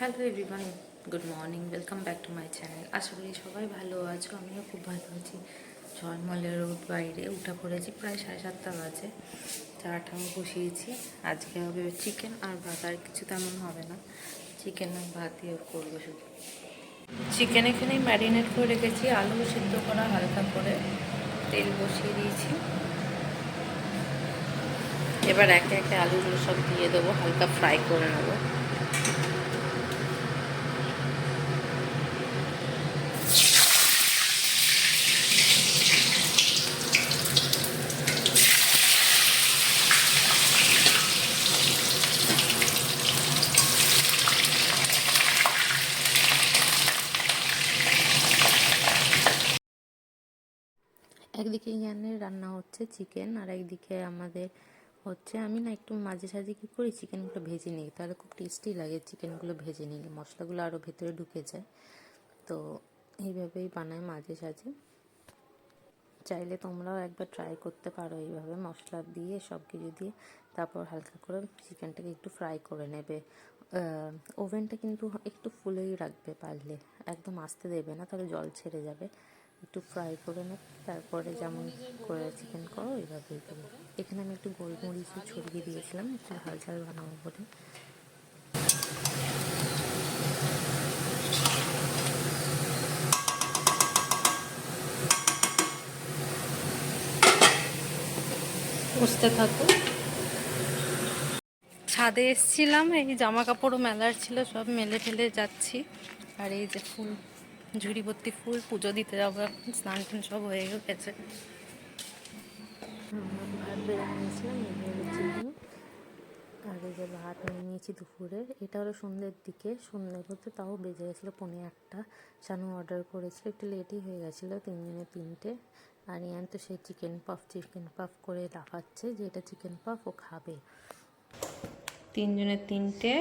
Hello everyone, good morning, welcome back to my channel. আশা করি সবাই ভালো আছো, আমিও খুব ভালো আছি। ঝলমলে রোদ, বাইরে উঠা পড়েছি, প্রায় 7:30 বাজে। চাটাও বসিয়েছি। আজকে হবে চিকেন আর ভাত, আর কিছু তেমন হবে না। চিকেন আর ভাত দিয়ে করবো শুধু। চিকেন এখানেই ম্যারিনেট করে রেখেছি, আলু সিদ্ধ করা হালকা করে, তেল বসিয়ে দিয়েছি। এবার একে একে আলুগুলো সব দিয়ে দেবো, হালকা ফ্রাই করে নেবো। একদিকে ইয়ানের রান্না হচ্ছে চিকেন, আর একদিকে আমাদের হচ্ছে, আমি না একটু মাঝে সাঝে কী করি, চিকেনগুলো ভেজে নিই, তাহলে খুব টেস্টি লাগে। চিকেনগুলো ভেজে নিলে মশলাগুলো আরও ভেতরে ঢুকে যায়, তো এইভাবেই বানায় মাঝে সাঝে। চাইলে তোমরাও একবার ট্রাই করতে পারো এইভাবে, মশলা দিয়ে সব কিছু দিয়ে তারপর হালকা করে চিকেনটাকে একটু ফ্রাই করে নেবে। ওভেনটা কিন্তু একটু ফুলেই রাখবে পারলে, একদম আস্তে দেবে না, তাহলে জল ছেড়ে যাবে। একটু ফ্রাই করে নেবে, তারপরে যেমন করে চিকেন করো ওইভাবেই দেবো। এখানে আমি একটু গোলমরিচও ছড়িয়ে দিয়েছিলাম, একটু ঝাল ঝাল বানাবো বলে। কষতে থাকো। ছাদে এসছিলাম, এই জামা কাপড়ও মেলার ছিল, সব মেলে ঠেলে যাচ্ছি। আর এই যে ফুল, ঝুড়ি ভর্তি ফুল, পুজো দিতে যাবো এখন, স্নান টান সব হয়ে গেছে। ভাত বেড়ে নিয়েছিলাম, চিকেন, আর এই যে ভাত নিয়ে নিয়েছি দুপুরের। এটা হলো সন্ধ্যের দিকে, সন্ধ্যে বলতে তাও বেজে গেছিলো 1:45। শানু অর্ডার করেছিল, একটু লেটই হয়ে গেছিলো, 3 জনে 3টে। আর ইয়ান তো সেই চিকেন পাফ করে লাফাচ্ছে যে এটা চিকেন পাফ ও খাবে। 3 জনে 3টে,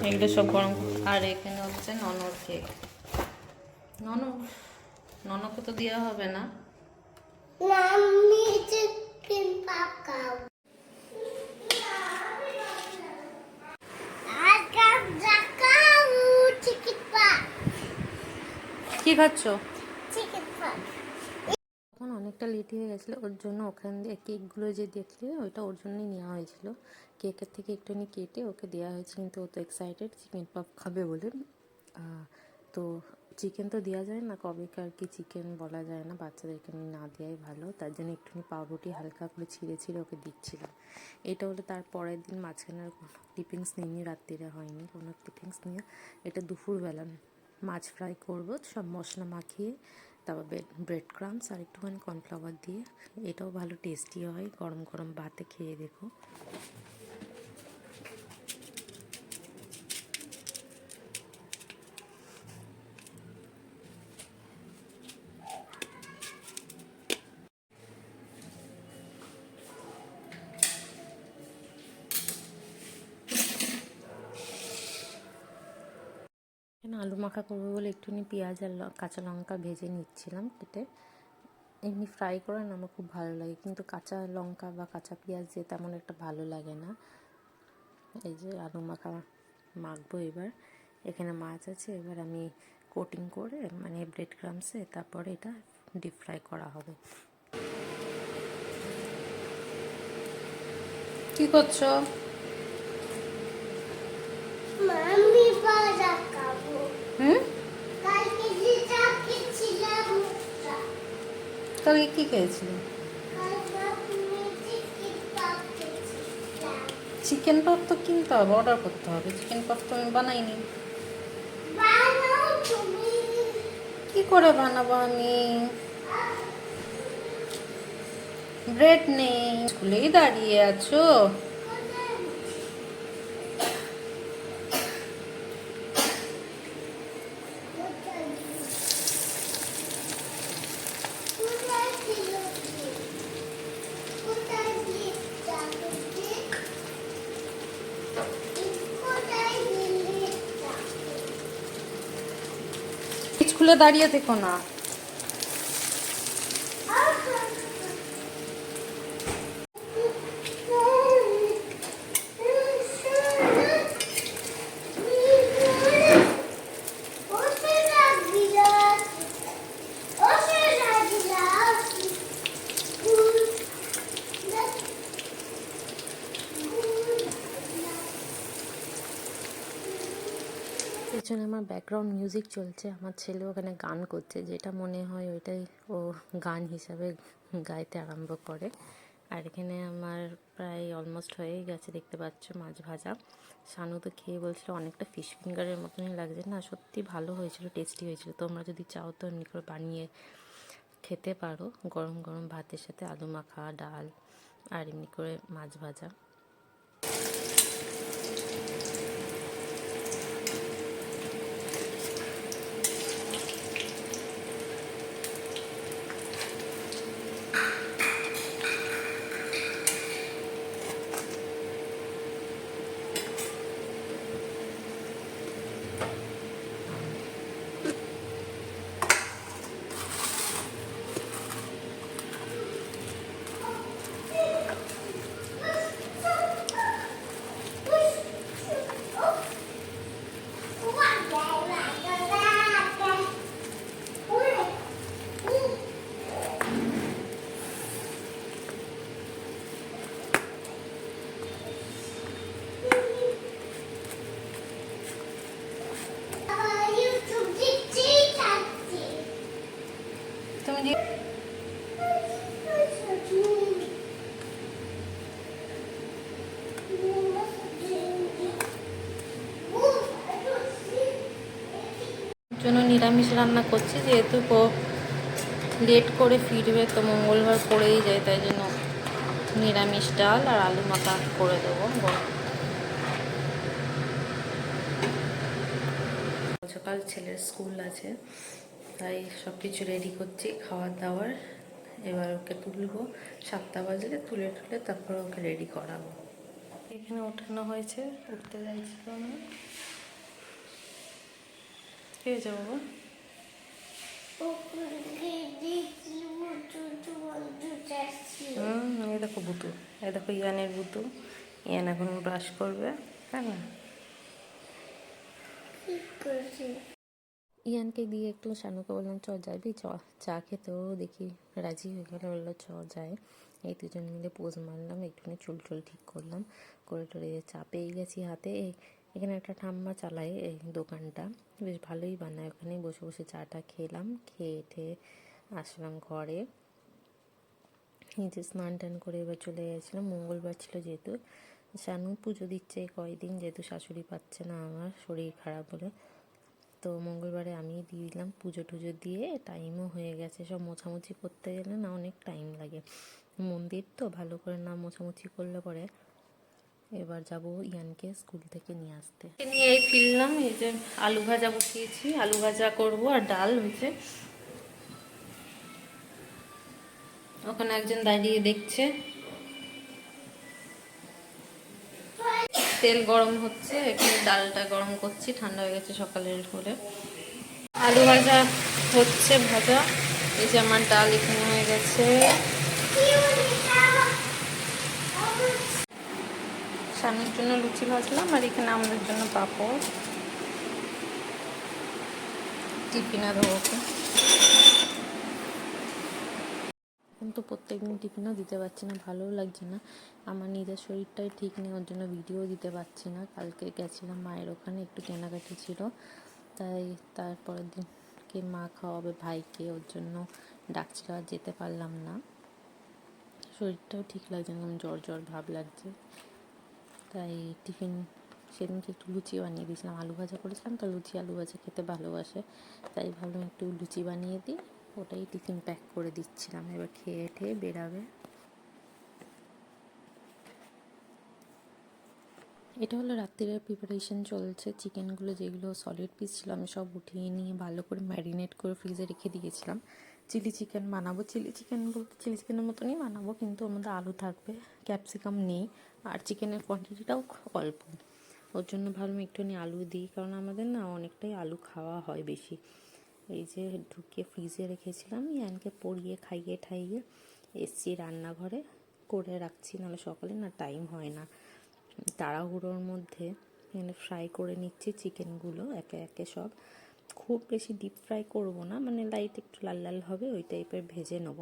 এগুলো সব গরম। আর এখানে হচ্ছে ননর কেক। ননকে তো দেওয়া হবে না। কি খাচ্ছ? তখন অনেকটা লেট হয়ে গেছিলো, ওর জন্য ওখান দিয়ে কেকগুলো যে দেখলে ওইটা ওর জন্যই নেওয়া হয়েছিল। কেকের থেকে একটুখানি কেটে ওকে দেওয়া হয়েছে, কিন্তু ও তো এক্সাইটেড চিকেন পাফ খাবে বলে। তো চিকেন তো দেওয়া যায় না, কবেকার কি চিকেন বলা যায় না, বাচ্চাদেরকে না দেওয়াই ভালো। তার জন্য একটুখানি পাউরুটি হালকা করে ছিঁড়ে ছিঁড়ে ওকে দিচ্ছিলাম। এটা হলো তার পরের দিন, মাঝখানে আর কোনো টিফিংস নিইনি, রাত্রিরে হয়নি কোনো টিফিংস নিয়ে। এটা দুপুরবেলা মাছ ফ্রাই করবো, সব মশলা মাখিয়ে, তারপর ব্রেড ক্রাম্পস আর একটুখানি কর্নফ্লাওয়ার দিয়ে। এটাও ভালো টেস্টি হয়, গরম গরম ভাতে খেয়ে দেখো। এখানে আলু মাখা করবো বলে একটুখানি পেঁয়াজ আর কাঁচা লঙ্কা ভেজে নিচ্ছিলাম কেটে। এমনি ফ্রাই করে না আমার খুব ভালো লাগে, কিন্তু কাঁচা লঙ্কা বা কাঁচা পেঁয়াজ দিয়ে তেমন একটা ভালো লাগে না। এই যে আলু মাখা মাখবো এবার। এখানে মাছ আছে, এবার আমি কোটিং করে মানে ব্রেড ক্রাম্পসে, তারপরে এটা ডিপ ফ্রাই করা হবে। কি করছো? কালকে কি খেয়েছিলে? চিকেন পাফ তো কিনতে হবে, অর্ডার করতে হবে। চিকেন পাফ তো আমি বানাইনি। কি করে বানাবো আমি? ব্রেড নেই, স্কুলেই দাঁড়িয়ে আছো? স্কুলে দাঁড়িয়ে থেকো না। পিছনে আমার ব্যাকগ্রাউন্ড মিউজিক চলছে, আমার ছেলে ওখানে গান করছে, যেটা মনে হয় ওইটাই ও গান হিসাবে গাইতে আরম্ভ করে। আর এখানে আমার প্রায় অলমোস্ট হয়েই গেছে, দেখতে পাচ্ছ মাছ ভাজা। শানু তো খেয়ে বলছিল অনেকটা ফিশ ফিঙ্গারের মতনই লাগছে, না সত্যি ভালো হয়েছিল, টেস্টি হয়েছিল। তোমরা যদি চাও তো এমনি করে বানিয়ে খেতে পারো, গরম গরম ভাতের সাথে আলু মাখা, ডাল আর এমনি করে মাছ ভাজা। তুমি জন্য নিরামিষ রান্না করছি, যেহেতু লেট করে ফিরবে তো মঙ্গলবার পড়েই যায়, তাই জন্য নিরামিষ ডাল আর আলু মাখা করে দেবো। সকাল ছেলের স্কুল আছে, তাই সব কিছু রেডি করছি খাওয়ার দাওয়ার। এবার ওকে তুলবো, 7টা বাজলে তুলে তারপর ওকে রেডি করাবো। এখানে ওঠানো হয়েছে, উঠতে যাইছিল না, কে যাবো? এই দেখো বুতু, এই দেখো ইয়ানের বুতু। ইয়ান এখন ব্রাশ করবে, তাই না? ইয়ানকে দিয়ে একটু শানুকে বললাম চ যাবি, চ চা খেতেও দেখি রাজি হয়ে গেল, বললো চ যায়। এই দুজন মিলে পোজ মারলাম, একটুখানি চুল ঠিক করলাম, করে টোরে চা পেয়ে গেছি হাতে। এখানে একটা ঠাম্মা চালায় এই দোকানটা, বেশ ভালোই বানায়, ওখানেই বসে বসে চাটা খেলাম, খেয়ে আসলাম ঘরে। নিজে স্নান টান করে এবার চলে গেছিলাম, মঙ্গলবার ছিল যেহেতু। শানু পুজো দিচ্ছে কয়দিন, যেহেতু শাশুড়ি পাচ্ছে না আমার, শরীর খারাপ বলে, তো মঙ্গলবারে আমি দিয়ে দিলাম পুজো টুজো দিয়ে। টাইমও হয়ে গেছে, সব মোছামুছি করতে গেলে না অনেক টাইম লাগে, মন্দির তো ভালো করে না মোছামুছি করলে পরে। এবার যাব ইয়ানকে স্কুল থেকে নিয়ে আসতে। নিয়ে এই ফিরলাম, এই যে আলু ভাজা বসিয়েছি, আলু ভাজা করবো আর ডাল হয়েছে। ওখানে একজন দাঁড়িয়ে দেখছে, তেল গরম হচ্ছে, এখানে ডালটা গরম করছি, ঠান্ডা হয়ে গেছে সকালের করে। আলু ভাজা হচ্ছে ভাজা, এই যে আমার ডাল এখানে হয়ে গেছে। স্বামীর জন্য লুচি ভাজলাম, আর এখানে আমাদের জন্য পাঁপড়। টিফিনে দেবো ওকে, কিন্তু প্রত্যেকদিন টিফিনও দিতে পারছি না, ভালোও লাগছে না। আমার নিজের শরীরটাই ঠিক নেই, ওর জন্য ভিডিও দিতে পারছি না। কালকে গেছিলাম মায়ের ওখানে, একটু কেনাকাটি ছিল, তাই তারপরের দিনকে মা খাওয়াবে ভাইকে, ওর জন্য ডাকছিল, আর যেতে পারলাম না। শরীরটাও ঠিক লাগছে না, জ্বর ভাব লাগছে, তাই টিফিন সেদিনকে একটু লুচি বানিয়ে দিয়েছিলাম। আলু ভাজা করেছিলাম তো, লুচি আলু ভাজা খেতে ভালোবাসে, তাই ভাবলাম একটু লুচি বানিয়ে দিই, ওটাই টিফিন প্যাক করে দিচ্ছিলাম। এবার খেয়ে বেরাবে। এটা হলো রাত্রিরের প্রিপারেশন চলছে। চিকেনগুলো যেগুলো সলিড পিস ছিল আমি সব উঠিয়ে নিয়ে ভালো করে ম্যারিনেট করে ফ্রিজে রেখে দিয়েছিলাম। চিলি চিকেন বানাবো, চিলি চিকেনের মতনই বানাবো, কিন্তু ওর মধ্যে আলু থাকবে, ক্যাপসিকাম নেই, আর চিকেনের কোয়ান্টিটিটাও অল্প। ওর জন্য ভাবলাম একটুখানি আলু দিই, কারণ আমাদের না অনেকটাই আলু খাওয়া হয় বেশি। এই যে ঢুকিয়ে ফ্রিজে রেখেছিলাম, ইয়ানকে পরিয়ে খাইয়ে ঠাইয়ে এসছি রান্নাঘরে, করে রাখছি, নাহলে সকালে না টাইম হয় না। তাড়াহুড়োর মধ্যে এখানে ফ্রাই করে নিচ্ছি চিকেনগুলো একে একে সব। খুব বেশি ডিপ ফ্রাই করব না, মানে লাইট একটু লাল লাল হবে ওই টাইপের ভেজে নেব।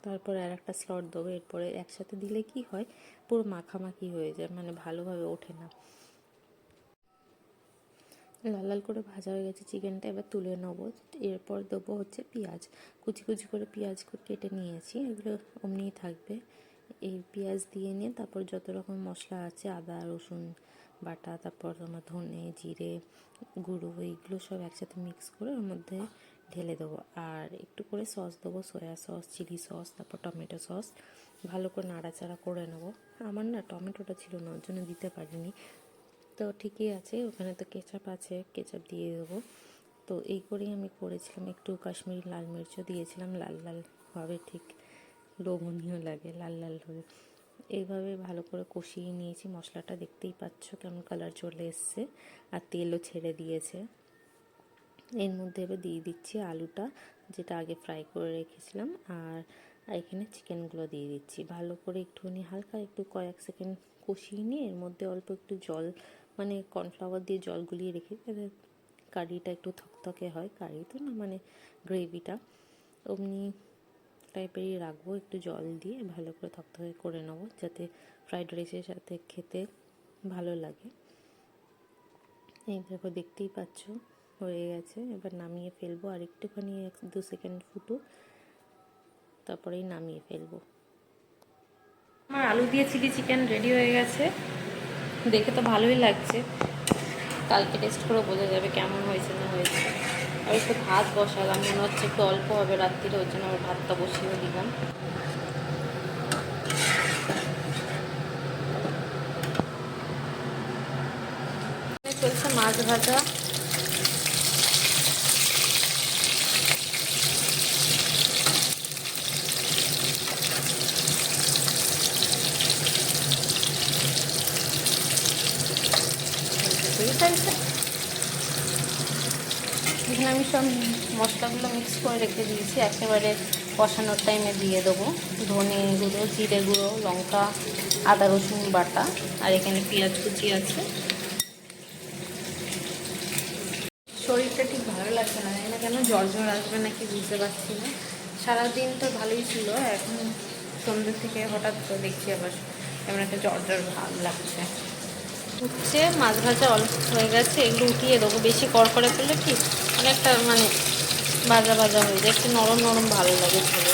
তারপর আর একটা স্লট দেবো, এরপরে একসাথে দিলে কি হয় পুরো মাখামাখি হয়ে যায়, মানে ভালোভাবে ওঠে না। লাল লাল করে ভাজা হয়ে গেছে চিকেনটা, এবার তুলে নেবো। এরপর দেবো হচ্ছে পেঁয়াজ, কুচি কুচি করে পেঁয়াজ কেটে নিয়েছি, এগুলো অমনিই থাকবে। এই পেঁয়াজ দিয়ে নিয়ে তারপর যত রকম মশলা আছে, আদা রসুন বাটা, তারপর তোমার ধনে জিরে গুঁড়ো, এইগুলো সব একসাথে মিক্স করে ওর মধ্যে ঢেলে দেবো। আর একটু করে সস দেবো, সয়া সস, চিলি সস, তারপর টমেটো সস। ভালো করে নাড়াচাড়া করে নেবো। আমার না টমেটোটা ছিল না, ওর জন্য দিতে পারিনি। তো ঠিকই আছে, ওখানে তো কেচাপ আছে, কেচাপ দিয়ে দেবো। তো এই করেই আমি করেছিলাম। একটু কাশ্মীরি লাল মির্চও দিয়েছিলাম, লাল লাল ভাবে ঠিক লোভনীয় লাগে লাল লাল হয়ে। এইভাবে ভালো করে কষিয়ে নিয়েছি মশলাটা, দেখতেই পাচ্ছ কেমন কালার চলে এসছে আর তেলও ছেড়ে দিয়েছে। এর মধ্যে এবার দিয়ে দিচ্ছি আলুটা, যেটা আগে ফ্রাই করে রেখেছিলাম, আর এখানে চিকেনগুলো দিয়ে দিচ্ছি। ভালো করে একটুখানি হালকা একটু কয়েক সেকেন্ড কষিয়ে নিয়ে এর মধ্যে অল্প একটু জল, মানে কর্নফ্লাওয়ার দিয়ে জল গুলিয়ে রেখে কারিটা একটু থকথকে হয়, কারি তো না মানে গ্রেভিটা অমনি টাইপেরই রাখবো, একটু জল দিয়ে ভালো করে থকথকে করে নেবো, যাতে ফ্রাইড রাইসের সাথে খেতে ভালো লাগে। এই দেখো, দেখতেই পাচ্ছ হয়ে গেছে। এবার নামিয়ে ফেলবো, আর একটুখানি 1-2 সেকেন্ড ফুটুক, তারপরেই নামিয়ে ফেলবো। আমার আলু দিয়ে চিলি চিকেন রেডি হয়ে গেছে, দেখে তো ভালোই লাগছে। কালকে টেস্ট করে বোঝা যাবে কেমন হয়েছে না হয়েছে। আর একটু ভাত বসালাম, মনে হচ্ছে একটু অল্প হবে রাত্রিরে, ওর জন্য আবার ভাতটা বসিয়ে দিলাম। চলছে মাছ ভাজা। এখানে আমি সব মশলাগুলো মিক্স করে রেখে দিয়েছি, একেবারে কষানোর টাইমে দিয়ে দেবো ধনে গুঁড়ো, জিরে গুঁড়ো, লঙ্কা, আদা রসুন বাটা, আর এখানে পেঁয়াজ কুচি আছে। শরীরটা ঠিক ভালো লাগছে না, জানি না কেন, জ্বর জ্বর আসবে নাকি বুঝতে পারছি না। সারাদিন তো ভালোই ছিল, এখন সন্ধ্যে থেকে হঠাৎ করে দেখছি আবার কেমন একটা জ্বর জ্বর ভাব লাগছে। উঠছে, মাছ ভাজা অল্প হয়ে গেছে, এগুলো উঠিয়ে দেবো। বেশি কড়কড়ে করলে কি অনেকটা মানে ভাজা ভাজা হয়ে যায়, একটু নরম নরম ভালো লাগে খেলে।